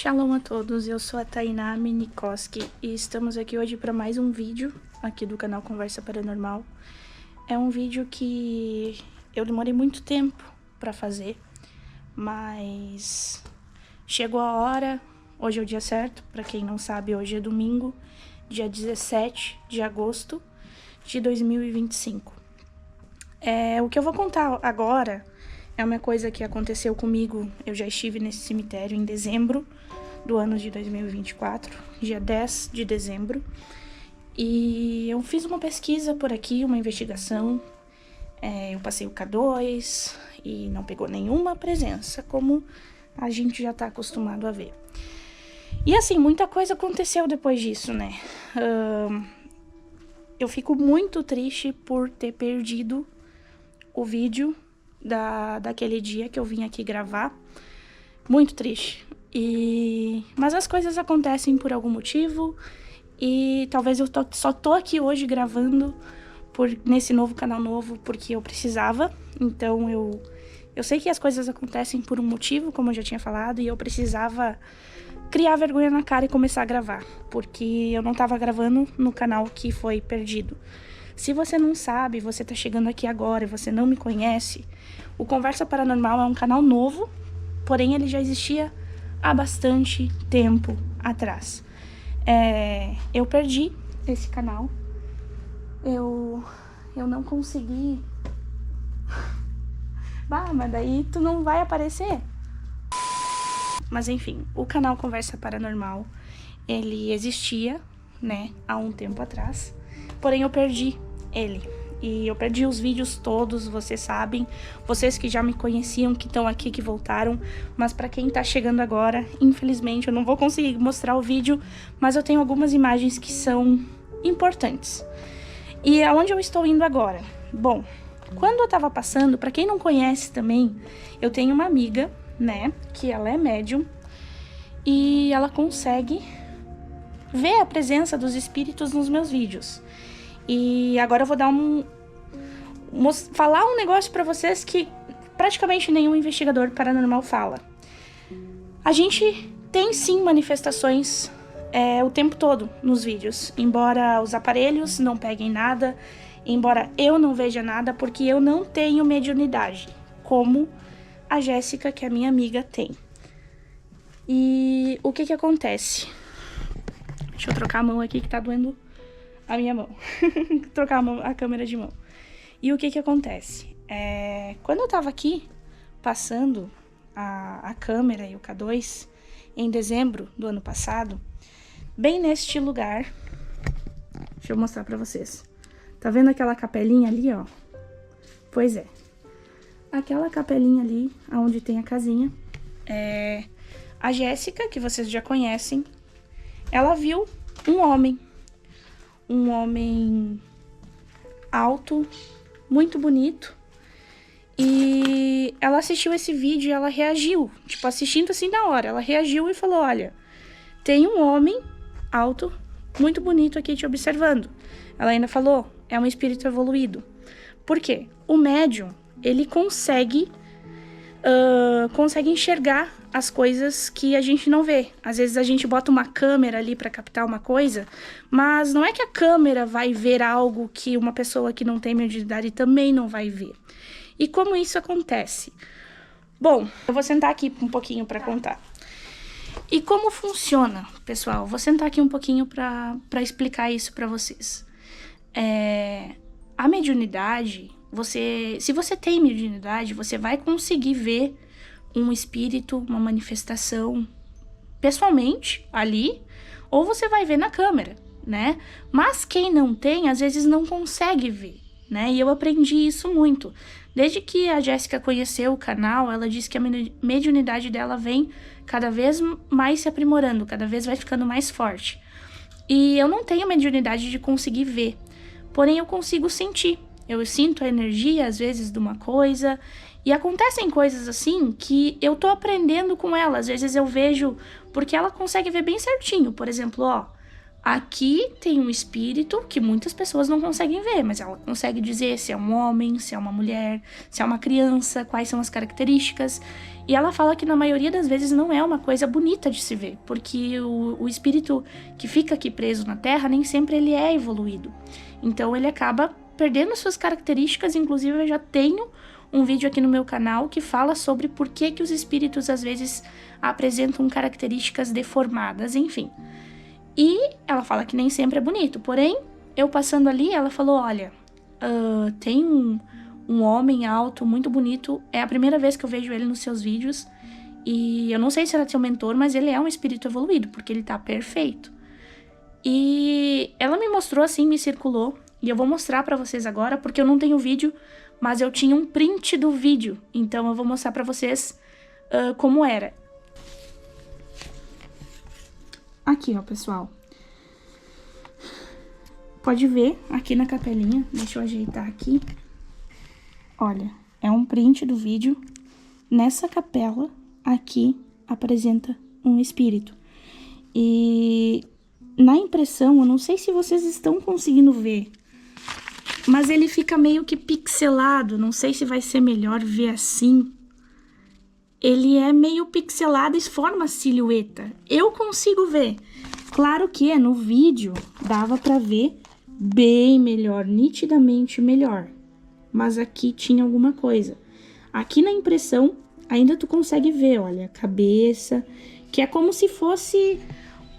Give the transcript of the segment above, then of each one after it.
Shalom a todos, eu sou a Tainá Minikoski e estamos aqui hoje para mais um vídeo aqui do canal Conversa Paranormal. É um vídeo que eu demorei muito tempo para fazer, mas chegou a hora. Hoje é o dia certo, para quem não sabe, hoje é domingo, dia 17 de agosto de 2025. O que eu vou contar agora é uma coisa que aconteceu comigo. Eu já estive nesse cemitério em dezembro do ano de 2024, dia 10 de dezembro. E eu fiz uma pesquisa por aqui, uma investigação. Eu passei o K2 e não pegou nenhuma presença, como a gente já tá acostumado a ver. E assim, muita coisa aconteceu depois disso, né? Eu fico muito triste por ter perdido o vídeo daquele dia que eu vim aqui gravar. Muito triste. Mas as coisas acontecem por algum motivo. E talvez eu só tô aqui hoje gravando nesse novo canal novo porque eu precisava. Então eu sei que as coisas acontecem por um motivo, como eu já tinha falado. E eu precisava criar vergonha na cara e começar a gravar, porque eu não tava gravando no canal que foi perdido. Se você não sabe, você tá chegando aqui agora e você não me conhece, o Conversa Paranormal é um canal novo, porém ele já existia há bastante tempo atrás. Eu perdi esse canal, eu não consegui... mas daí tu não vai aparecer. Mas enfim, o canal Conversa Paranormal, ele existia, né, há um tempo atrás, porém eu perdi ele. E eu perdi os vídeos todos, vocês sabem, vocês que já me conheciam, que estão aqui, que voltaram, mas pra quem tá chegando agora, infelizmente eu não vou conseguir mostrar o vídeo, mas eu tenho algumas imagens que são importantes. E aonde eu estou indo agora? Bom, quando eu tava passando, pra quem não conhece também, eu tenho uma amiga, né, que ela é médium e ela consegue ver a presença dos espíritos nos meus vídeos. E agora eu vou dar falar um negócio pra vocês que praticamente nenhum investigador paranormal fala. A gente tem sim manifestações o tempo todo nos vídeos, embora os aparelhos não peguem nada, embora eu não veja nada, porque eu não tenho mediunidade, como a Jéssica, que é minha amiga, tem. E o que acontece? Deixa eu trocar a mão aqui que tá doendo a minha mão. Trocar a câmera de mão. E o que acontece? Quando eu tava aqui, passando a câmera e o K2, em dezembro do ano passado, bem neste lugar, deixa eu mostrar pra vocês. Tá vendo aquela capelinha ali, ó? Pois é. Aquela capelinha ali, onde tem a casinha, a Jéssica, que vocês já conhecem, ela viu um homem alto, muito bonito, e ela assistiu esse vídeo e ela reagiu, tipo, assistindo assim na hora, ela reagiu e falou: olha, tem um homem alto, muito bonito aqui te observando. Ela ainda falou: é um espírito evoluído. Por quê? O médium, ele consegue enxergar as coisas que a gente não vê. Às vezes a gente bota uma câmera ali para captar uma coisa, mas não é que a câmera vai ver algo que uma pessoa que não tem mediunidade também não vai ver. E como isso acontece? Bom, eu vou sentar aqui um pouquinho para contar. E como funciona, pessoal? Vou sentar aqui um pouquinho para explicar isso para vocês. A mediunidade... se você tem mediunidade, você vai conseguir ver um espírito, uma manifestação pessoalmente ali, ou você vai ver na câmera, né? Mas quem não tem, às vezes não consegue ver, né? E eu aprendi isso muito. Desde que a Jéssica conheceu o canal, ela disse que a mediunidade dela vem cada vez mais se aprimorando, cada vez vai ficando mais forte. E eu não tenho mediunidade de conseguir ver, porém eu consigo sentir. Eu sinto a energia, às vezes, de uma coisa. E acontecem coisas assim que eu tô aprendendo com ela. Às vezes eu vejo... Porque ela consegue ver bem certinho. Por exemplo, ó... aqui tem um espírito que muitas pessoas não conseguem ver, mas ela consegue dizer se é um homem, se é uma mulher, se é uma criança, quais são as características. E ela fala que na maioria das vezes não é uma coisa bonita de se ver, porque o espírito que fica aqui preso na Terra nem sempre ele é evoluído. Então ele acaba perdendo suas características. Inclusive eu já tenho um vídeo aqui no meu canal que fala sobre por que os espíritos às vezes apresentam características deformadas, enfim. E ela fala que nem sempre é bonito, porém, eu passando ali, ela falou, olha, tem um homem alto, muito bonito, é a primeira vez que eu vejo ele nos seus vídeos, e eu não sei se era seu mentor, mas ele é um espírito evoluído, porque ele tá perfeito. E ela me mostrou assim, me circulou, e eu vou mostrar pra vocês agora, porque eu não tenho vídeo, mas eu tinha um print do vídeo, então eu vou mostrar pra vocês como era. Aqui, ó, pessoal. Pode ver aqui na capelinha. Deixa eu ajeitar aqui. Olha, é um print do vídeo. Nessa capela, aqui, apresenta um espírito. E na impressão, eu não sei se vocês estão conseguindo ver, mas ele fica meio que pixelado. Não sei se vai ser melhor ver assim. Ele é meio pixelado e forma silhueta. Eu consigo ver. Claro que no vídeo dava pra ver bem melhor, nitidamente melhor. Mas aqui tinha alguma coisa. Aqui na impressão ainda tu consegue ver, olha, a cabeça, que é como se fosse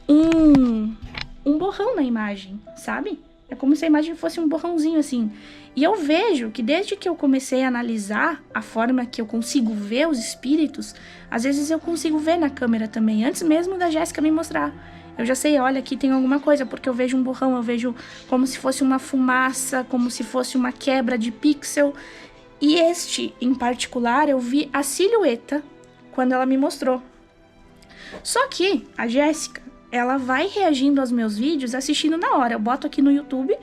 um borrão na imagem, sabe? É como se a imagem fosse um borrãozinho assim. E eu vejo que desde que eu comecei a analisar a forma que eu consigo ver os espíritos, às vezes eu consigo ver na câmera também, antes mesmo da Jéssica me mostrar. Eu já sei, olha, aqui tem alguma coisa, porque eu vejo um borrão, eu vejo como se fosse uma fumaça, como se fosse uma quebra de pixel. E este, em particular, eu vi a silhueta quando ela me mostrou. Só que a Jéssica, ela vai reagindo aos meus vídeos assistindo na hora. Eu boto aqui no YouTube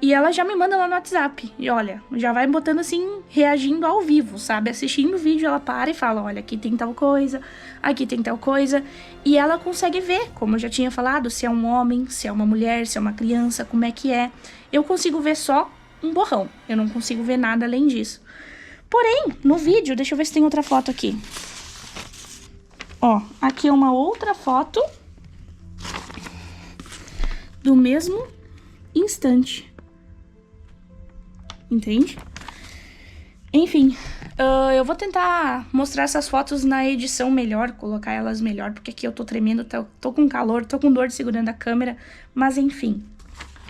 e ela já me manda lá no WhatsApp. E olha, já vai botando assim, reagindo ao vivo, sabe? Assistindo o vídeo, ela para e fala, olha, aqui tem tal coisa, aqui tem tal coisa. E ela consegue ver, como eu já tinha falado, se é um homem, se é uma mulher, se é uma criança, como é que é. Eu consigo ver só um borrão, eu não consigo ver nada além disso. Porém, no vídeo, deixa eu ver se tem outra foto aqui. Ó, aqui é uma outra foto do mesmo instante. Entende? Enfim, eu vou tentar mostrar essas fotos na edição melhor, colocar elas melhor, porque aqui eu tô tremendo, tô com calor, tô com dor de segurando a câmera, mas enfim.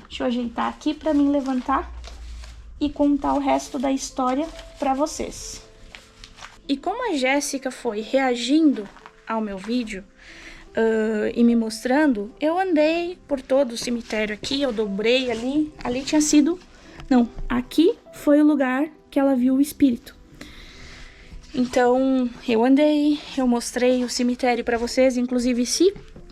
Deixa eu ajeitar aqui pra mim levantar e contar o resto da história pra vocês. E como a Jéssica foi reagindo ao meu vídeo e me mostrando, eu andei por todo o cemitério aqui, eu dobrei ali tinha sido... Não, aqui foi o lugar que ela viu o espírito. Então, eu andei, eu mostrei o cemitério pra vocês, inclusive se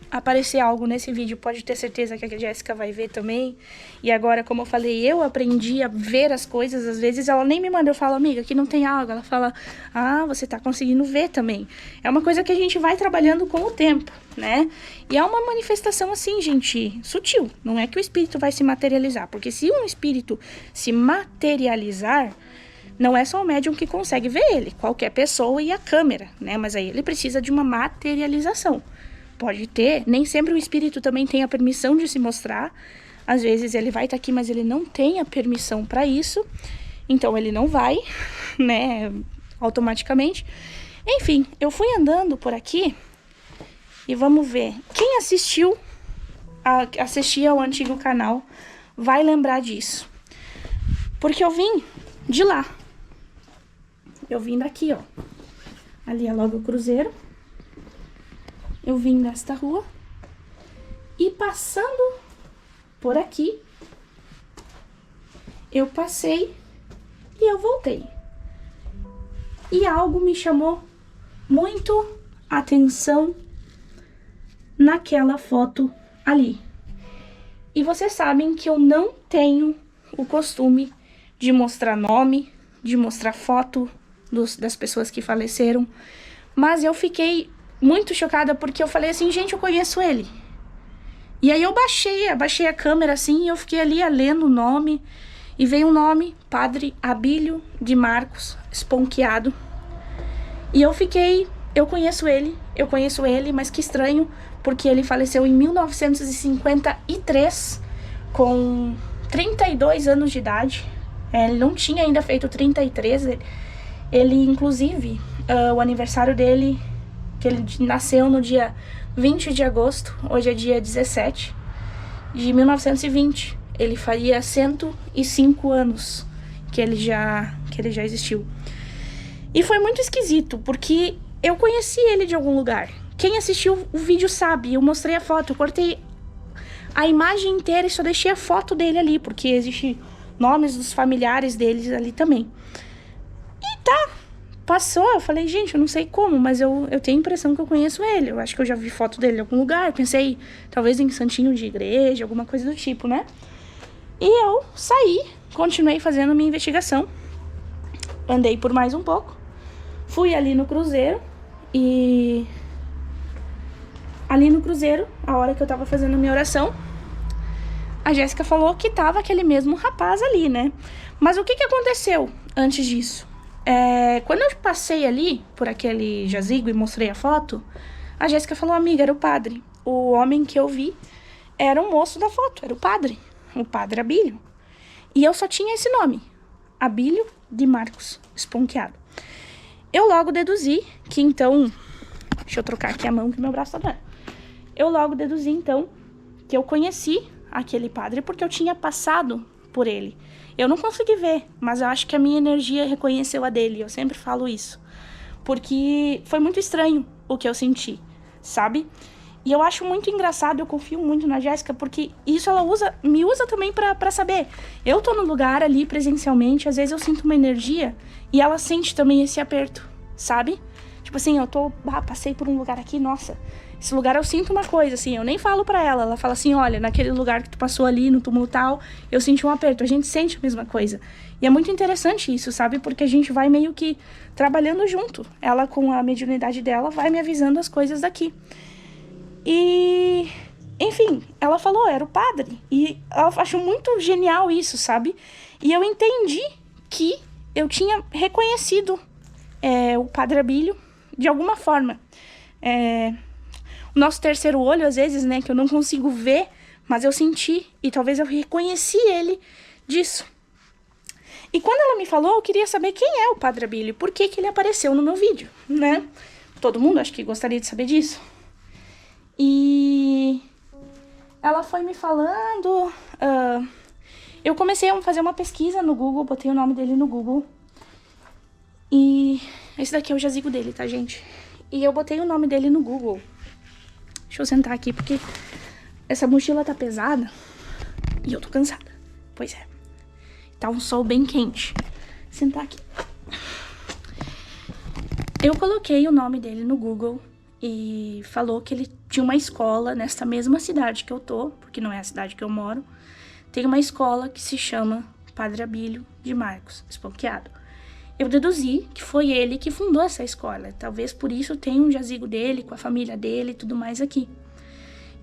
aparecer algo nesse vídeo, pode ter certeza que a Jéssica vai ver também. E agora, como eu falei, eu aprendi a ver as coisas, às vezes ela nem me manda, eu falo, amiga, aqui não tem algo. Ela fala, ah, você tá conseguindo ver também. É uma coisa que a gente vai trabalhando com o tempo, né? E é uma manifestação assim, gente, sutil. Não é que o espírito vai se materializar, porque se um espírito se materializar, não é só o médium que consegue ver ele, qualquer pessoa e a câmera, né? Mas aí ele precisa de uma materialização. Pode ter, nem sempre o espírito também tem a permissão de se mostrar. Às vezes ele vai estar aqui, mas ele não tem a permissão para isso. Então ele não vai, né, automaticamente. Enfim, eu fui andando por aqui e vamos ver. Quem assistia ao antigo canal vai lembrar disso. Porque eu vim de lá. Eu vim daqui, ó. Ali é logo o cruzeiro. Eu vim desta rua e passando por aqui, eu passei e eu voltei. E algo me chamou muito a atenção naquela foto ali. E vocês sabem que eu não tenho o costume de mostrar nome, de mostrar foto das pessoas que faleceram, mas eu fiquei muito chocada porque eu falei assim, gente, eu conheço ele. E aí eu abaixei a câmera assim e eu fiquei ali lendo o nome. E veio um nome, Padre Abílio de Marcos Esponquiado. E eu conheço ele, mas que estranho, porque ele faleceu em 1953, com 32 anos de idade. Ele não tinha ainda feito 33, ele inclusive, o aniversário dele, que ele nasceu no dia 20 de agosto, hoje é dia 17, de 1920. Ele faria 105 anos que ele já existiu. E foi muito esquisito, porque eu conheci ele de algum lugar. Quem assistiu o vídeo sabe, eu mostrei a foto, eu cortei a imagem inteira e só deixei a foto dele ali, porque existem nomes dos familiares deles ali também. E tá, passou, eu falei, gente, eu não sei como, mas eu tenho a impressão que eu conheço ele. Eu acho que eu já vi foto dele em algum lugar, pensei, talvez em santinho de igreja, alguma coisa do tipo, né? E eu saí, continuei fazendo a minha investigação. Andei por mais um pouco. Fui ali no cruzeiro. E ali no cruzeiro, a hora que eu tava fazendo a minha oração, a Jéssica falou que tava aquele mesmo rapaz ali, né? Mas o que aconteceu antes disso? Quando eu passei ali por aquele jazigo e mostrei a foto, a Jéssica falou, amiga, era o padre. O homem que eu vi era o moço da foto, era o padre Abílio. E eu só tinha esse nome, Abílio de Marcos Esponquiado. Eu logo deduzi que então... Deixa eu trocar aqui a mão que meu braço tá doendo. Eu logo deduzi então que eu conheci aquele padre porque eu tinha passado por ele. Eu não consegui ver, mas eu acho que a minha energia reconheceu a dele. Eu sempre falo isso. Porque foi muito estranho o que eu senti, sabe? E eu acho muito engraçado, eu confio muito na Jéssica, porque isso ela me usa também pra saber. Eu tô no lugar ali presencialmente, às vezes eu sinto uma energia e ela sente também esse aperto, sabe? Tipo assim, passei por um lugar aqui, nossa, esse lugar eu sinto uma coisa, assim, eu nem falo pra ela. Ela fala assim, olha, naquele lugar que tu passou ali, no túmulo tal, eu senti um aperto, a gente sente a mesma coisa. E é muito interessante isso, sabe? Porque a gente vai meio que trabalhando junto. Ela, com a mediunidade dela, vai me avisando as coisas daqui. E, enfim, ela falou, era o padre. E eu acho muito genial isso, sabe? E eu entendi que eu tinha reconhecido o Padre Abílio de alguma forma. O nosso terceiro olho, às vezes, né, que eu não consigo ver, mas eu senti. E talvez eu reconheci ele disso. E quando ela me falou, eu queria saber quem é o Padre Abílio. Por que ele apareceu no meu vídeo, né? Todo mundo acho que gostaria de saber disso. E ela foi me falando, eu comecei a fazer uma pesquisa no Google, botei o nome dele no Google. E esse daqui é o jazigo dele, tá, gente? E eu botei o nome dele no Google. Deixa eu sentar aqui, porque essa mochila tá pesada e eu tô cansada. Pois é. Tá um sol bem quente. Sentar aqui. Eu coloquei o nome dele no Google e falou que ele tinha uma escola nessa mesma cidade que eu tô, porque não é a cidade que eu moro. Tem uma escola que se chama Padre Abílio de Marcos Esponquiado. Eu deduzi que foi ele que fundou essa escola. Talvez por isso tenha um jazigo dele, com a família dele e tudo mais aqui.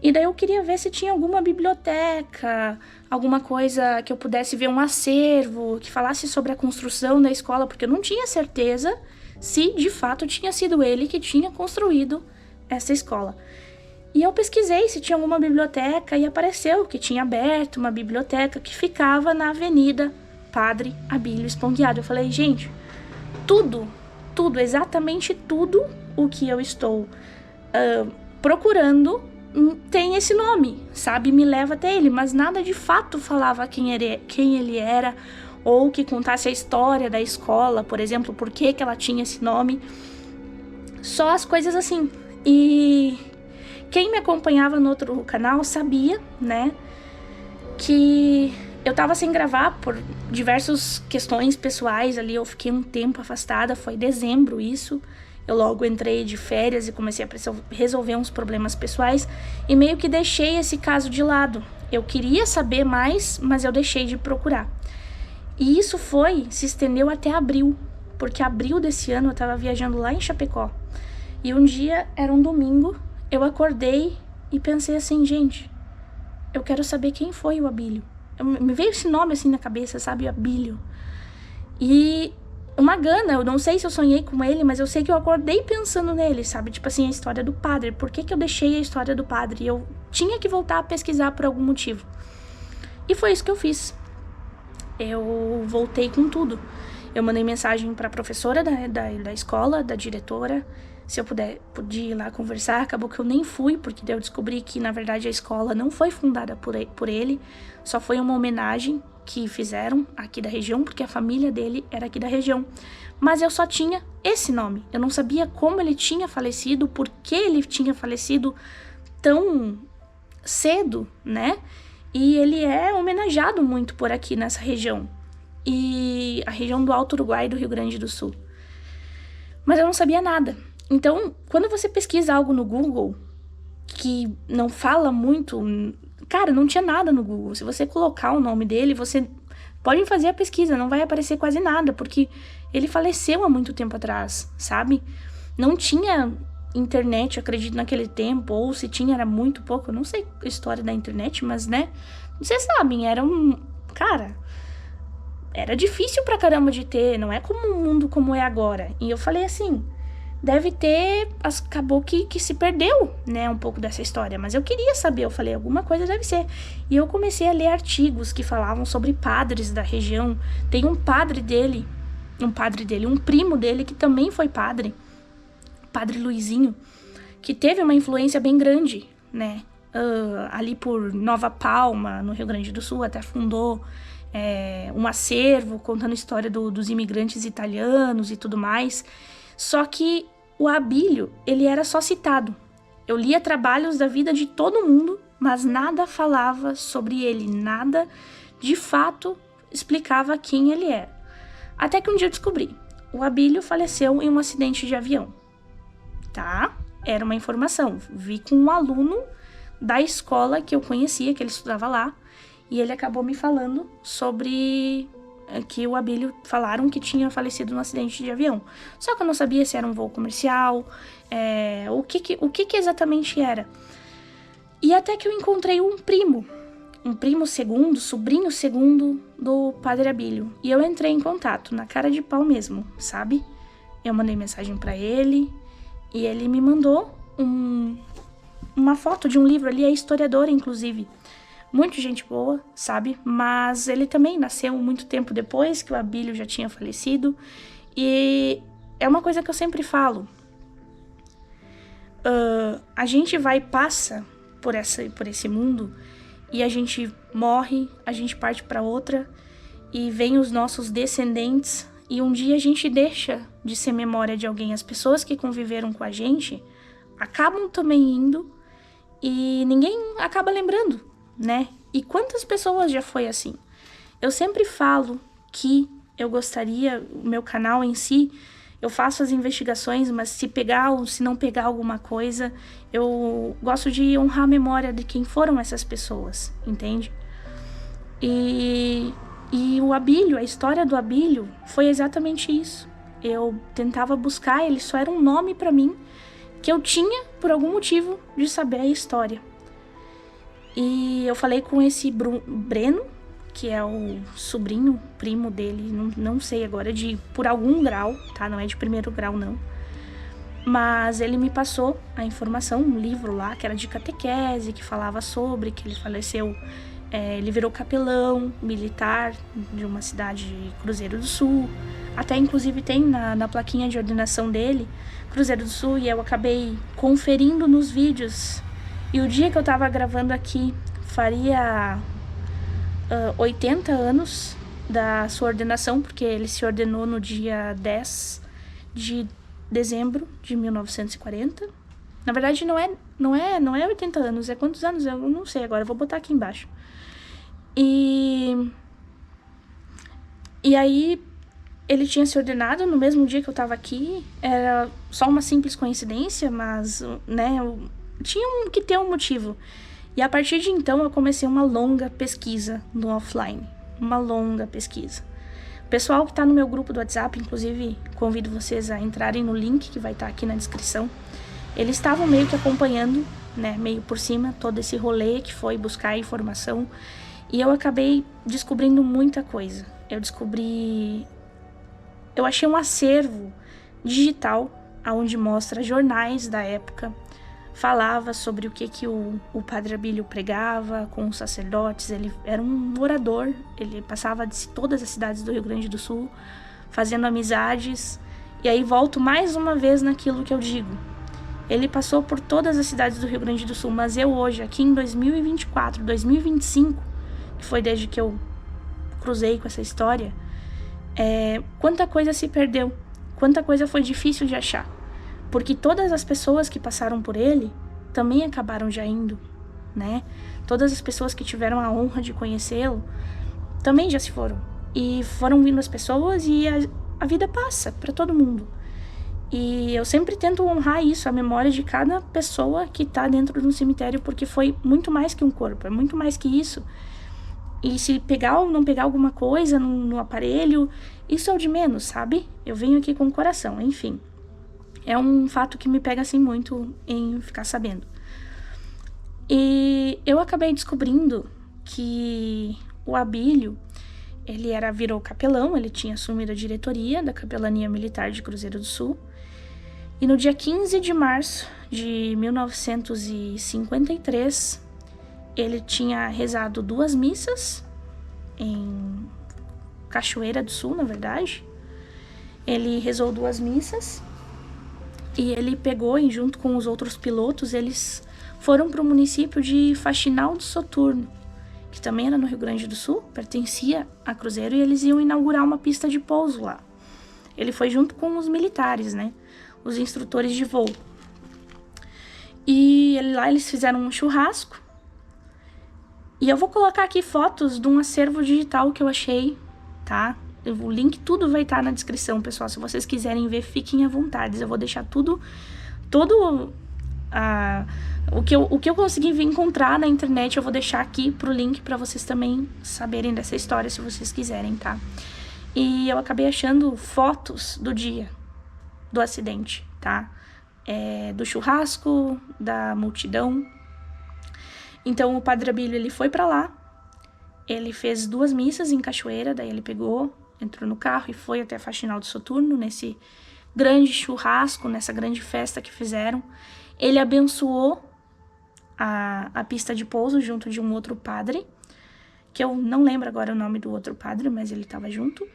E daí eu queria ver se tinha alguma biblioteca, alguma coisa que eu pudesse ver, um acervo, que falasse sobre a construção da escola, porque eu não tinha certeza se de fato tinha sido ele que tinha construído essa escola. E eu pesquisei se tinha alguma biblioteca e apareceu que tinha aberto uma biblioteca que ficava na Avenida Padre Abílio Esponquiado. Eu falei, gente, tudo, exatamente tudo o que eu estou procurando tem esse nome, sabe? Me leva até ele, mas nada de fato falava quem ele era, ou que contasse a história da escola, por exemplo, por que ela tinha esse nome. Só as coisas assim. E quem me acompanhava no outro canal sabia, né, que eu tava sem gravar por diversas questões pessoais ali. Eu fiquei um tempo afastada, foi dezembro isso. Eu logo entrei de férias e comecei a resolver uns problemas pessoais e meio que deixei esse caso de lado. Eu queria saber mais, mas eu deixei de procurar. E isso se estendeu até abril, porque abril desse ano eu tava viajando lá em Chapecó. E um dia, era um domingo, eu acordei e pensei assim, gente, eu quero saber quem foi o Abílio. Me veio esse nome assim na cabeça, sabe? Abílio. E uma gana, eu não sei se eu sonhei com ele, mas eu sei que eu acordei pensando nele, sabe? Tipo assim, a história do padre. Por que eu deixei a história do padre? Eu tinha que voltar a pesquisar por algum motivo. E foi isso que eu fiz. Eu voltei com tudo. Eu mandei mensagem pra professora da escola, da diretora, se eu podia ir lá conversar. Acabou que eu nem fui, porque daí eu descobri que, na verdade, a escola não foi fundada por ele. Só foi uma homenagem que fizeram aqui da região, porque a família dele era aqui da região. Mas eu só tinha esse nome. Eu não sabia como ele tinha falecido, por que ele tinha falecido tão cedo, né? E ele é homenageado muito por aqui nessa região. E a região do Alto Uruguai do Rio Grande do Sul. Mas eu não sabia nada. Então, quando você pesquisa algo no Google que não fala muito... Cara, não tinha nada no Google. Se você colocar o nome dele, você pode fazer a pesquisa, não vai aparecer quase nada, porque ele faleceu há muito tempo atrás, sabe? Não tinha internet, acredito, naquele tempo, ou se tinha, era muito pouco. Eu não sei a história da internet, mas, né? Vocês sabem, era um... Cara, era difícil pra caramba de ter, não é como um mundo como é agora. E eu falei assim... Deve ter, acabou que se perdeu, né, um pouco dessa história. Mas eu queria saber, eu falei, alguma coisa deve ser. E eu comecei a ler artigos que falavam sobre padres da região. Tem um primo dele que também foi padre, Padre Luizinho, que teve uma influência bem grande, né, ali por Nova Palma, no Rio Grande do Sul, até fundou um acervo contando a história dos imigrantes italianos e tudo mais. Só que o Abílio, ele era só citado. Eu lia trabalhos da vida de todo mundo, mas nada falava sobre ele, nada de fato explicava quem ele era. Até que um dia eu descobri, o Abílio faleceu em um acidente de avião, tá? Era uma informação, vi com um aluno da escola que eu conhecia, que ele estudava lá, e ele acabou me falando sobre... que o Abílio falaram que tinha falecido num acidente de avião. Só que eu não sabia se era um voo comercial, o que exatamente era. E até que eu encontrei um primo segundo, sobrinho segundo do Padre Abílio. E eu entrei em contato, na cara de pau mesmo, sabe? Eu mandei mensagem pra ele, e ele me mandou uma foto de um livro, ele é historiador, inclusive. Muito gente boa, sabe? Mas ele também nasceu muito tempo depois que o Abílio já tinha falecido. E é uma coisa que eu sempre falo. A gente passa por esse mundo e a gente morre, a gente parte para outra e vem os nossos descendentes e um dia a gente deixa de ser memória de alguém. As pessoas que conviveram com a gente acabam também indo e ninguém acaba lembrando, né? E quantas pessoas já foi assim? Eu sempre falo que eu gostaria, o meu canal em si, eu faço as investigações, mas se pegar ou se não pegar alguma coisa, eu gosto de honrar a memória de quem foram essas pessoas, entende? E o Abílio, a história do Abílio foi exatamente isso. Eu tentava buscar, ele só era um nome pra mim, que eu tinha, por algum motivo, de saber a história. E eu falei com esse Breno, que é o sobrinho, primo dele, não sei agora, por algum grau, tá? Não é de primeiro grau, não. Mas ele me passou a informação, um livro lá, que era de catequese, que falava sobre, que ele faleceu, ele virou capelão militar de uma cidade de Cruzeiro do Sul. Até, inclusive, tem na plaquinha de ordenação dele, Cruzeiro do Sul, e eu acabei conferindo nos vídeos. E o dia que eu tava gravando aqui, faria 80 anos da sua ordenação, porque ele se ordenou no dia 10 de dezembro de 1940. Na verdade, não é 80 anos, é quantos anos? Eu não sei agora, eu vou botar aqui embaixo. E aí, ele tinha se ordenado no mesmo dia que eu tava aqui. Era só uma simples coincidência, mas, né, tinha que ter um motivo. E a partir de então, eu comecei uma longa pesquisa no offline. Uma longa pesquisa. O pessoal que tá no meu grupo do WhatsApp, inclusive, convido vocês a entrarem no link que vai estar aqui na descrição. Eles estavam meio que acompanhando né, meio por cima, todo esse rolê que foi buscar informação. E eu acabei descobrindo muita coisa. Eu achei um acervo digital, onde mostra jornais da época, falava sobre o que o Padre Abílio pregava com os sacerdotes. Ele era um orador, ele passava de todas as cidades do Rio Grande do Sul, fazendo amizades. E aí volto mais uma vez naquilo que eu digo. Ele passou por todas as cidades do Rio Grande do Sul, mas eu hoje, aqui em 2024, 2025, que foi desde que eu cruzei com essa história, quanta coisa se perdeu, quanta coisa foi difícil de achar. Porque todas as pessoas que passaram por ele também acabaram já indo, né? Todas as pessoas que tiveram a honra de conhecê-lo também já se foram. E foram vindo as pessoas e a vida passa para todo mundo. E eu sempre tento honrar isso, a memória de cada pessoa que tá dentro de um cemitério, porque foi muito mais que um corpo, é muito mais que isso. E se pegar ou não pegar alguma coisa no aparelho, isso é o de menos, sabe? Eu venho aqui com o coração, enfim. É um fato que me pega assim muito em ficar sabendo. E eu acabei descobrindo que o Abílio, ele virou capelão, ele tinha assumido a diretoria da Capelania Militar de Cruzeiro do Sul. E no dia 15 de março de 1953, ele tinha rezado 2 missas em Cachoeira do Sul, na verdade. Ele rezou 2 missas e ele pegou, e junto com os outros pilotos, eles foram para o município de Faxinal do Soturno, que também era no Rio Grande do Sul, pertencia a Cruzeiro, e eles iam inaugurar uma pista de pouso lá. Ele foi junto com os militares, né? Os instrutores de voo. E lá eles fizeram um churrasco. E eu vou colocar aqui fotos de um acervo digital que eu achei, tá? O link, tudo vai estar na descrição, pessoal. Se vocês quiserem ver, fiquem à vontade. Eu vou deixar todo o que eu consegui encontrar na internet, eu vou deixar aqui pro link para vocês também saberem dessa história, se vocês quiserem, tá? E eu acabei achando fotos do dia do acidente, tá? Do churrasco, da multidão. Então o Padre Abílio, ele foi pra lá, ele fez 2 missas em Cachoeira, daí ele pegou, entrou no carro e foi até Faxinal do Soturno, nesse grande churrasco, nessa grande festa que fizeram. Ele abençoou a pista de pouso junto de um outro padre, que eu não lembro agora o nome do outro padre, mas ele estava junto.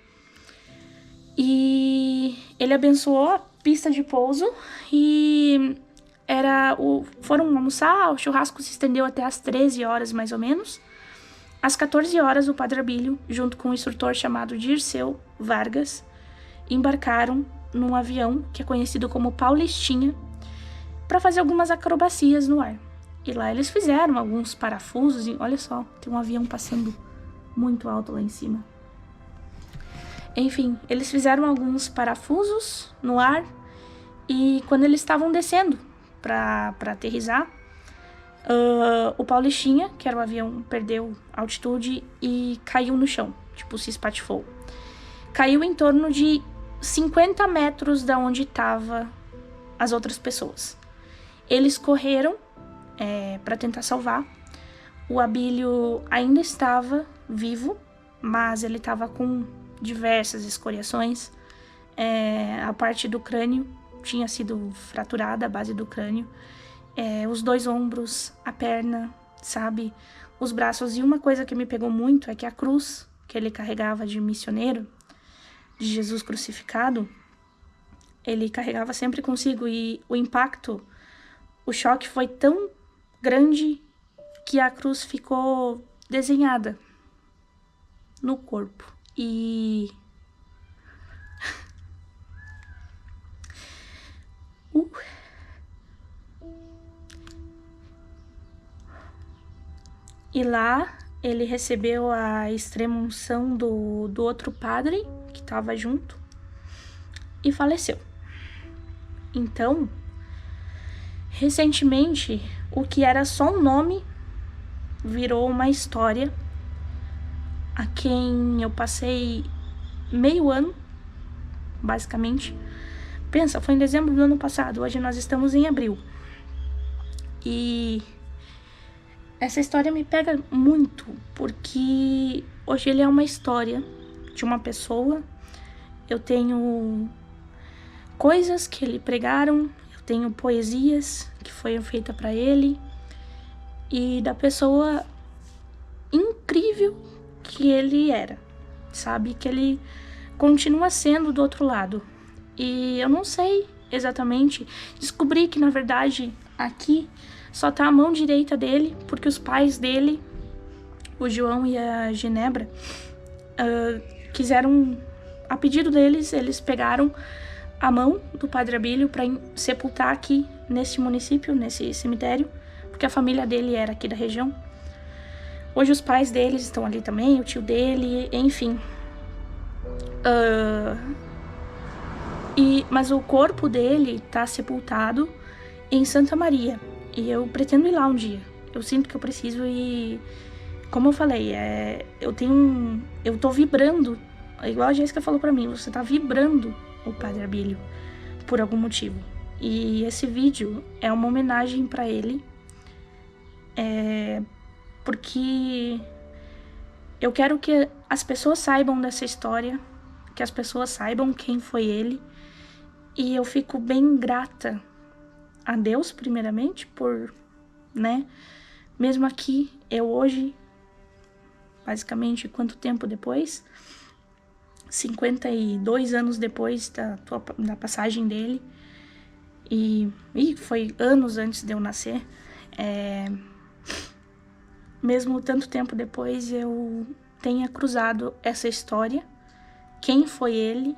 E ele abençoou a pista de pouso e foram almoçar, o churrasco se estendeu até às 13 horas mais ou menos. Às 14 horas, o Padre Abílio, junto com um instrutor chamado Dirceu Vargas, embarcaram num avião que é conhecido como Paulistinha, para fazer algumas acrobacias no ar. E lá eles fizeram alguns parafusos, e olha só, tem um avião passando muito alto lá em cima. Enfim, eles fizeram alguns parafusos no ar, e quando eles estavam descendo para aterrissar, o Paulistinha, que era o avião, perdeu altitude e caiu no chão, tipo, se espatifou. Caiu em torno de 50 metros da onde estavam as outras pessoas. Eles correram para tentar salvar. O Abílio ainda estava vivo, mas ele estava com diversas escoriações. A parte do crânio tinha sido fraturada, a base do crânio. Os 2 ombros, a perna, sabe? Os braços. E uma coisa que me pegou muito é que a cruz que ele carregava de missioneiro, de Jesus crucificado, ele carregava sempre consigo. E o impacto, o choque foi tão grande que a cruz ficou desenhada no corpo. E e lá ele recebeu a extrema-unção do outro padre que estava junto e faleceu. Então, recentemente, o que era só um nome virou uma história a quem eu passei meio ano, basicamente. Pensa, foi em dezembro do ano passado, hoje nós estamos em abril. E essa história me pega muito, porque hoje ele é uma história de uma pessoa. Eu tenho coisas que ele pregaram, eu tenho poesias que foi feita para ele, e da pessoa incrível que ele era, sabe? Que ele continua sendo do outro lado. E eu não sei exatamente, descobri que na verdade aqui só tá a mão direita dele, porque os pais dele, o João e a Genebra, quiseram, a pedido deles, eles pegaram a mão do Padre Abílio para sepultar aqui nesse município, nesse cemitério, porque a família dele era aqui da região. Hoje os pais deles estão ali também, o tio dele, enfim. Mas o corpo dele tá sepultado em Santa Maria. E eu pretendo ir lá um dia. Eu sinto que eu preciso e... Como eu falei, eu tô vibrando. Igual a Jéssica falou pra mim, você tá vibrando o Padre Abílio por algum motivo. E esse vídeo é uma homenagem pra ele. Porque eu quero que as pessoas saibam dessa história, que as pessoas saibam quem foi ele. E eu fico bem grata a Deus, primeiramente, por, né, mesmo aqui, eu hoje, basicamente, quanto tempo depois? 52 anos depois da passagem dele, e foi anos antes de eu nascer, mesmo tanto tempo depois, eu tenha cruzado essa história, quem foi ele,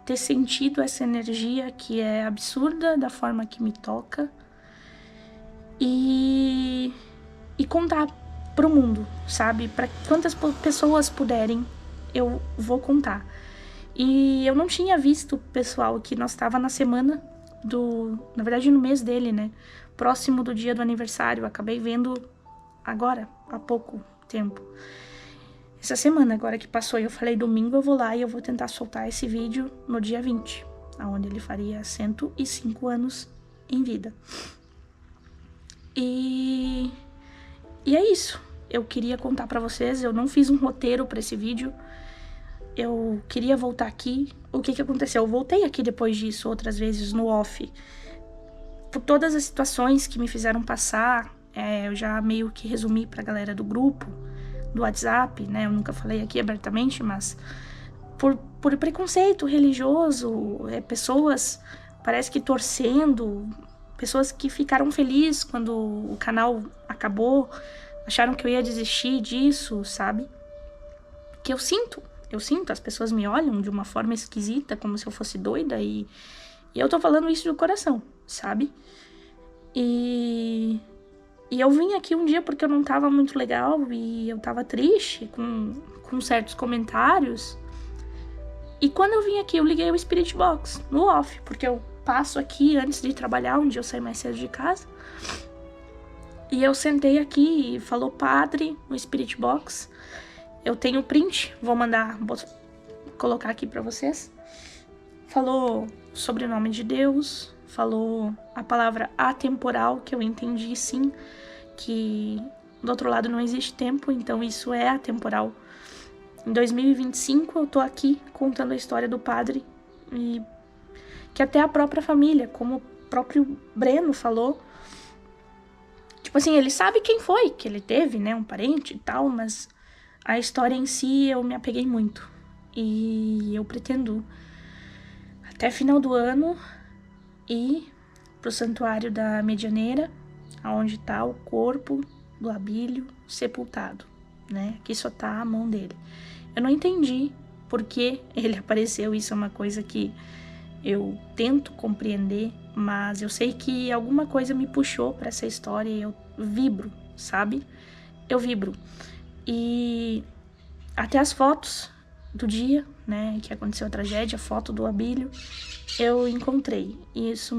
ter sentido essa energia que é absurda da forma que me toca e contar pro mundo, sabe? Para quantas pessoas puderem, eu vou contar. E eu não tinha visto, pessoal, que nós tava na semana na verdade no mês dele, né? Próximo do dia do aniversário, acabei vendo agora, há pouco tempo. Essa semana agora que passou, eu falei, domingo eu vou lá e eu vou tentar soltar esse vídeo no dia 20, onde ele faria 105 anos em vida. E é isso. Eu queria contar pra vocês, eu não fiz um roteiro pra esse vídeo. Eu queria voltar aqui. O que aconteceu? Eu voltei aqui depois disso, outras vezes, no off. Por todas as situações que me fizeram passar, eu já meio que resumi pra galera do grupo, do WhatsApp, né? Eu nunca falei aqui abertamente, mas por preconceito religioso, pessoas parece que torcendo, pessoas que ficaram felizes quando o canal acabou, acharam que eu ia desistir disso, sabe? Que eu sinto, as pessoas me olham de uma forma esquisita, como se eu fosse doida, e eu tô falando isso do coração, sabe? E eu vim aqui um dia porque eu não tava muito legal e eu tava triste com certos comentários. E quando eu vim aqui, eu liguei o Spirit Box no off, porque eu passo aqui antes de trabalhar, um dia eu saio mais cedo de casa. E eu sentei aqui e falou padre no Spirit Box. Eu tenho print, vou colocar aqui pra vocês. Falou sobre o nome de Deus, falou a palavra atemporal, que eu entendi sim, que do outro lado não existe tempo, então isso é atemporal. Em 2025 eu tô aqui contando a história do padre, e que até a própria família, como o próprio Breno falou, tipo assim, ele sabe quem foi, que ele teve, né, um parente e tal, mas a história em si eu me apeguei muito. E eu pretendo, até final do ano, ir pro Santuário da Medianeira, onde tá o corpo do Abílio sepultado, né? Aqui só tá a mão dele. Eu não entendi por que ele apareceu, isso é uma coisa que eu tento compreender, mas eu sei que alguma coisa me puxou pra essa história e eu vibro, sabe? Eu vibro. E até as fotos do dia, né, que aconteceu a tragédia, a foto do Abílio, eu encontrei. E isso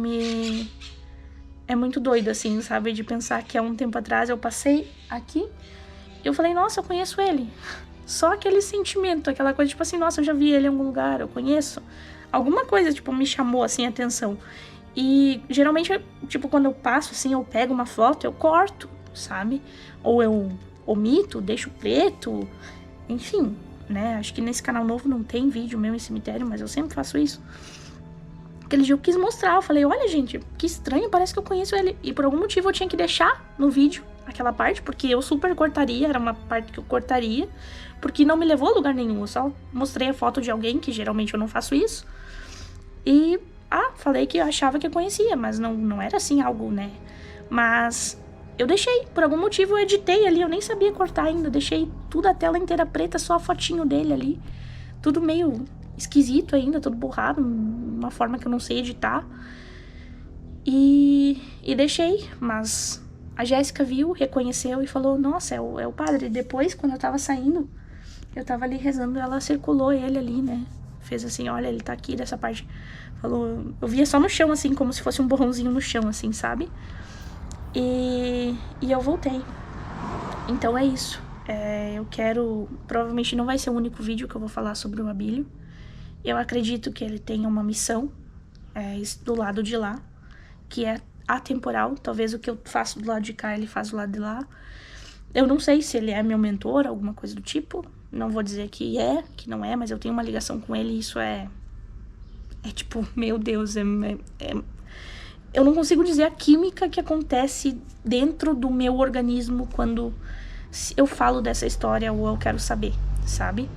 é muito doido, assim, sabe? De pensar que há um tempo atrás eu passei aqui e eu falei, nossa, eu conheço ele. Só aquele sentimento, aquela coisa, tipo assim, nossa, eu já vi ele em algum lugar, eu conheço. Alguma coisa, tipo, me chamou, assim, a atenção. E geralmente, tipo, quando eu passo assim, eu pego uma foto, eu corto, sabe? Ou eu omito, deixo preto, enfim, né? Acho que nesse canal novo não tem vídeo meu em cemitério, mas eu sempre faço isso. Aquele dia eu quis mostrar, eu falei, olha gente, que estranho, parece que eu conheço ele. E por algum motivo eu tinha que deixar no vídeo aquela parte, porque eu super cortaria, era uma parte que eu cortaria, porque não me levou a lugar nenhum, eu só mostrei a foto de alguém, que geralmente eu não faço isso. E, falei que eu achava que eu conhecia, mas não era assim algo, né? Mas eu deixei, por algum motivo eu editei ali, eu nem sabia cortar ainda, deixei tudo a tela inteira preta, só a fotinho dele ali. Tudo meio esquisito ainda, tudo borrado, uma forma que eu não sei editar. E deixei, mas a Jéssica viu, reconheceu e falou, nossa, é o padre. Depois, quando eu tava saindo, eu tava ali rezando, ela circulou ele ali, né? Fez assim, olha, ele tá aqui dessa parte. Falou, eu via só no chão, assim, como se fosse um borrãozinho no chão, assim, sabe? E eu voltei. Então é isso. Eu quero... Provavelmente não vai ser o único vídeo que eu vou falar sobre o Abílio. Eu acredito que ele tenha uma missão do lado de lá, que é atemporal. Talvez o que eu faço do lado de cá, ele faz do lado de lá. Eu não sei se ele é meu mentor, alguma coisa do tipo. Não vou dizer que não é, mas eu tenho uma ligação com ele e isso é tipo, meu Deus, eu não consigo dizer a química que acontece dentro do meu organismo quando eu falo dessa história ou eu quero saber, sabe?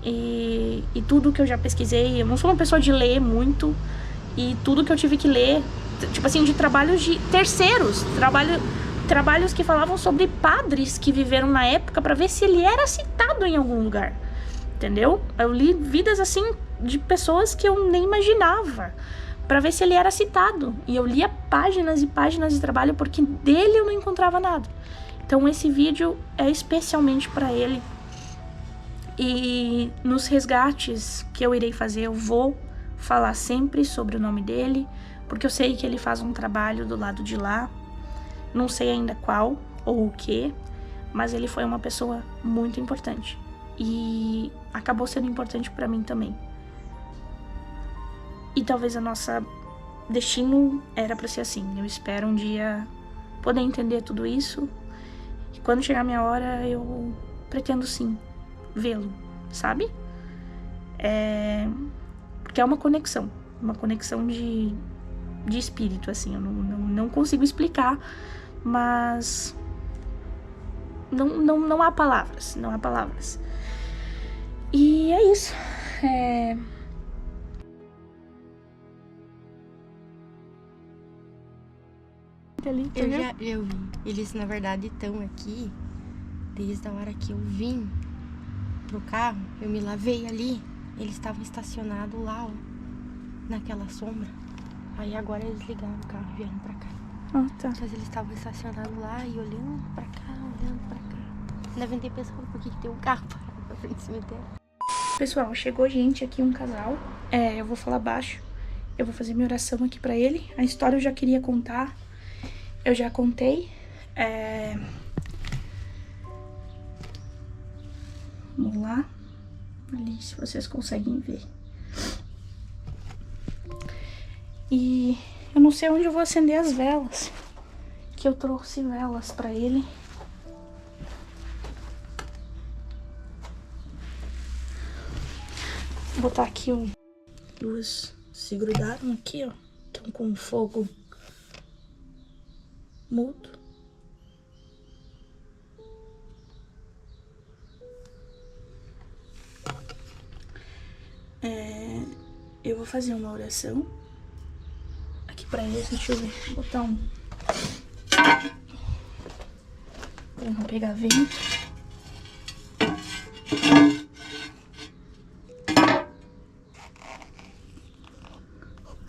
E tudo que eu já pesquisei, eu não sou uma pessoa de ler muito, e tudo que eu tive que ler, tipo assim, de trabalhos de terceiros, trabalhos que falavam sobre padres que viveram na época pra ver se ele era citado em algum lugar, entendeu? Eu li vidas assim de pessoas que eu nem imaginava pra ver se ele era citado, e eu lia páginas e páginas de trabalho porque dele eu não encontrava nada. Então esse vídeo é especialmente pra ele. E nos resgates que eu irei fazer, eu vou falar sempre sobre o nome dele, porque eu sei que ele faz um trabalho do lado de lá, não sei ainda qual ou o que, mas ele foi uma pessoa muito importante e acabou sendo importante pra mim também. E talvez a nossa destino era pra ser assim. Eu espero um dia poder entender tudo isso, e quando chegar a minha hora eu pretendo sim vê-lo, sabe? Porque é uma conexão de espírito, assim, eu não consigo explicar, mas não há palavras, E é isso. Eu vi. Eles, na verdade, estão aqui desde a hora que eu vim pro carro, eu me lavei ali, eles estavam estacionados lá, ó, naquela sombra. Aí agora eles ligaram o carro e vieram pra cá. Tá. Mas eles estavam estacionados lá e olhando pra cá. Devem ter pensado por que tem um carro parado pra frente do cemitério. Pessoal, chegou gente aqui, um casal. Eu vou falar baixo. Eu vou fazer minha oração aqui pra ele. A história eu já queria contar. Eu já contei. Vamos lá. Ali, se vocês conseguem ver. E eu não sei onde eu vou acender as velas, que eu trouxe velas pra ele. Vou botar aqui duas se grudaram aqui, ó. Estão com fogo mudo. Eu vou fazer uma oração aqui pra eles. Deixa eu ver, vou botar pra não pegar vento.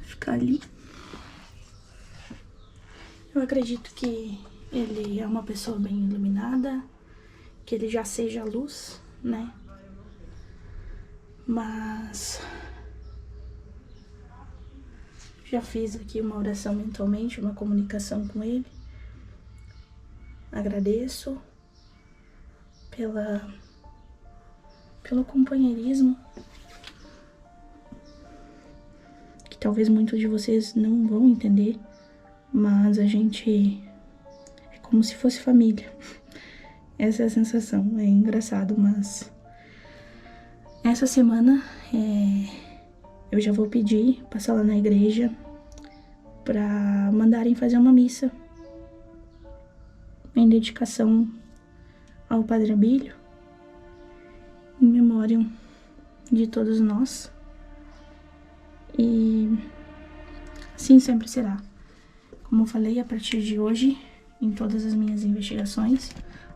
Ficar ali. Eu acredito que ele é uma pessoa bem iluminada, que ele já seja luz, né? Mas já fiz aqui uma oração mentalmente, uma comunicação com ele. Agradeço pelo companheirismo que talvez muitos de vocês não vão entender, mas a gente é como se fosse família. Essa é a sensação, é engraçado, mas essa semana eu já vou pedir, passar lá na igreja para mandarem fazer uma missa em dedicação ao Padre Abílio, em memória de todos nós. E assim sempre será. Como eu falei, a partir de hoje, em todas as minhas investigações.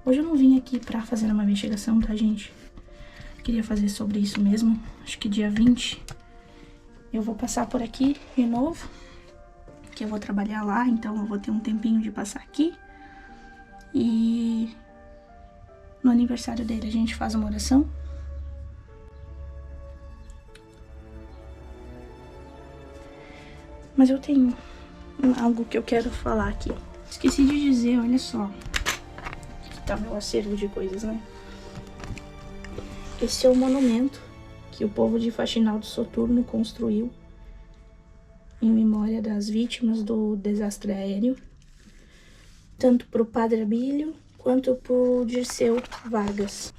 Hoje eu não vim aqui pra fazer uma investigação, tá, gente? Queria fazer sobre isso mesmo. Acho que dia 20 eu vou passar por aqui de novo, que eu vou trabalhar lá, então eu vou ter um tempinho de passar aqui. E no aniversário dele a gente faz uma oração. Mas eu tenho algo que eu quero falar aqui. Esqueci de dizer, olha só. Aqui tá meu acervo de coisas, né? Esse é o monumento que o povo de Faxinal do Soturno construiu em memória das vítimas do desastre aéreo, tanto pro Padre Abílio quanto pro Dirceu Vargas.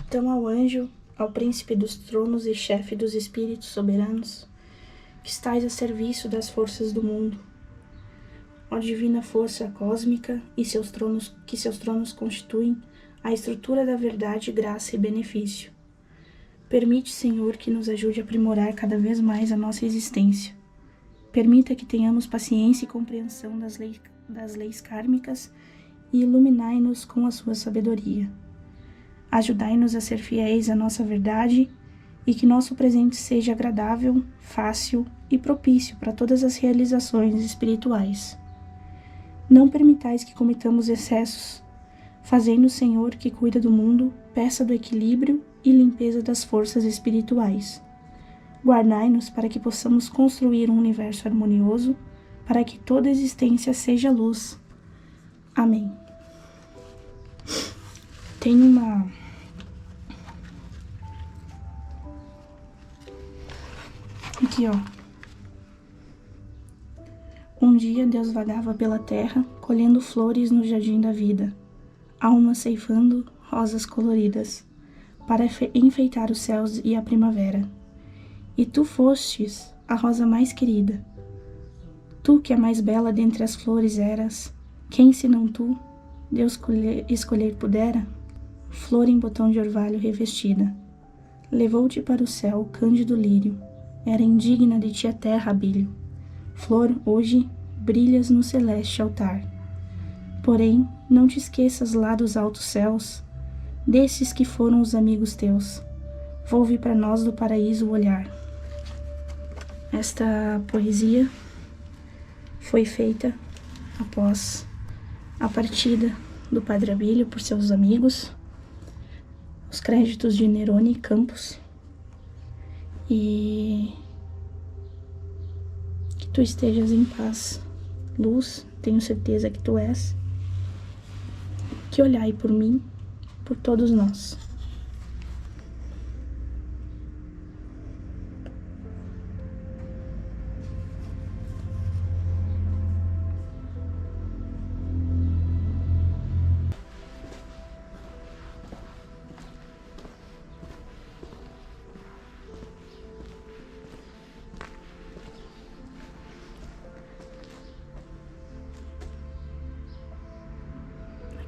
Então, ao anjo, ao príncipe dos tronos e chefe dos espíritos soberanos, que estais a serviço das forças do mundo, ó divina força cósmica e seus tronos constituem a estrutura da verdade, graça e benefício. Permite, Senhor, que nos ajude a aprimorar cada vez mais a nossa existência. Permita que tenhamos paciência e compreensão das leis kármicas e iluminai-nos com a sua sabedoria. Ajudai-nos a ser fiéis à nossa verdade e que nosso presente seja agradável, fácil e propício para todas as realizações espirituais. Não permitais que cometamos excessos, fazendo o Senhor que cuida do mundo, peça do equilíbrio e limpeza das forças espirituais. Guardai-nos para que possamos construir um universo harmonioso, para que toda existência seja luz. Amém. Tem uma... Aqui, ó. Um dia Deus vagava pela terra, colhendo flores no jardim da vida, almas ceifando rosas coloridas, para enfeitar os céus e a primavera. E tu fostes a rosa mais querida. Tu que a mais bela dentre as flores eras, quem senão tu, Deus escolher pudera? Flor em botão de orvalho revestida, levou-te para o céu o cândido lírio, era indigna de ti a terra, Abílio. Flor, hoje, brilhas no celeste altar. Porém, não te esqueças lá dos altos céus, desses que foram os amigos teus. Volve para nós do paraíso o olhar. Esta poesia foi feita após a partida do Padre Abílio por seus amigos, os créditos de Nerone Campos, e que tu estejas em paz, luz, tenho certeza que tu és, que olhai por mim, por todos nós.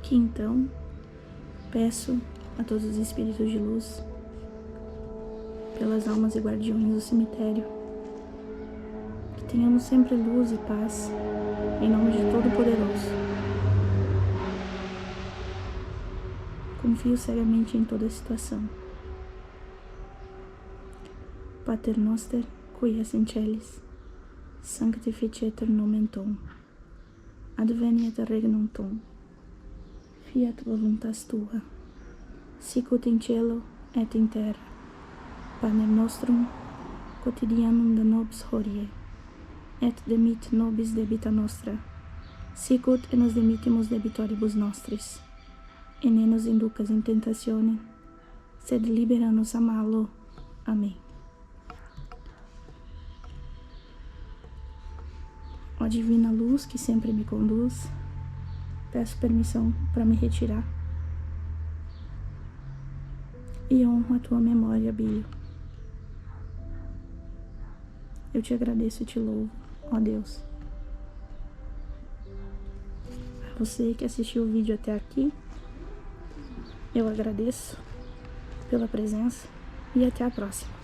Aqui então, peço a todos os espíritos de luz, pelas almas e guardiões do cemitério, que tenhamos sempre luz e paz, em nome de Todo-Poderoso. Confio cegamente em toda a situação. Pater noster, qui es in celis, sanctificetur nomen tuum, adveniat regnum tuum, fiat voluntas tua, sicut in cielo et in terra. Panem nostrum quotidianum da nobis hodie, et demit nobis debita nostra, sicut et nos demittimus debitoribus nostris, et ne nos inducas in tentationem, sed libera nos a malo. Amém. Ó divina luz que sempre me conduz, peço permissão para me retirar e honro a tua memória, Bílio. Eu te agradeço e te louvo, ó Deus. A você que assistiu o vídeo até aqui, eu agradeço pela presença e até a próxima.